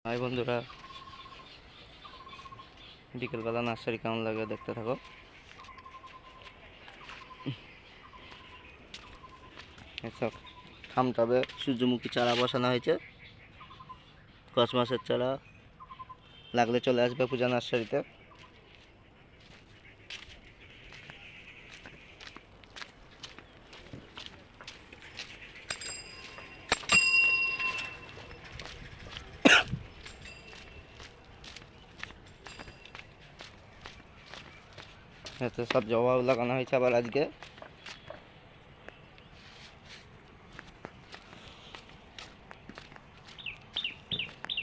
High বন্ধুরা, বিকেলবেলা nursery কেমন লাগে দেখতে থাকো। এসব থামটাবে সূর্যমুখী চারা বসানো হয়েছে। কসমাসের চারা লাগলে চলে আসবে পূজা নার্সারিতে। এতে সব জবাব লাগানো হয়েছে আবার আজকে।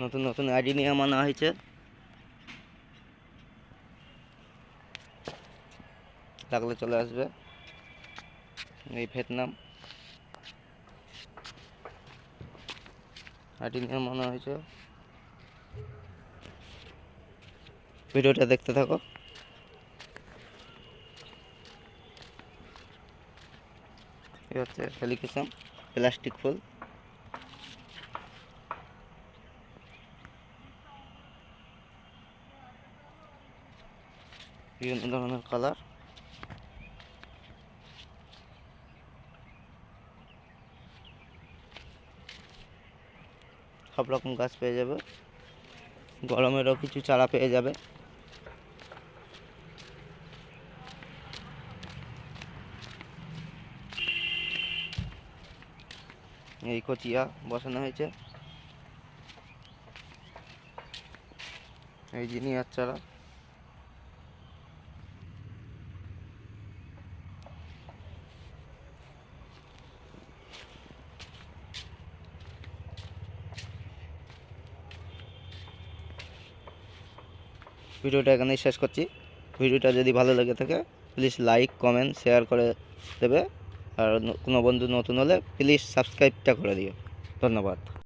নতুন নতুন অ্যাডিনিয়াম আনা হয়েছে, লাগলে চলে আসবে। এই ভিয়েতনাম অ্যাডিনিয়াম আনা হয়েছে। ভিডিওটা দেখতে থাকো। এই হচ্ছে হেলিকেশন প্লাস্টিক ফুল। বিভিন্ন ধরনের কালার। সব রকম গাছ পেয়ে যাবে, গরমেরও কিছু চারা পেয়ে যাবে। এই কচিয়া বসানো হয়েছে, এই জিনিয়ার চারা। ভিডিওটা এখানেই শেষ করছি। ভিডিওটা যদি ভালো লেগে থাকে প্লিজ লাইক কমেন্ট শেয়ার করে দেবে। আর কোনো বন্ধু নতুন হলে প্লিজ সাবস্ক্রাইবটা করে দিও। ধন্যবাদ।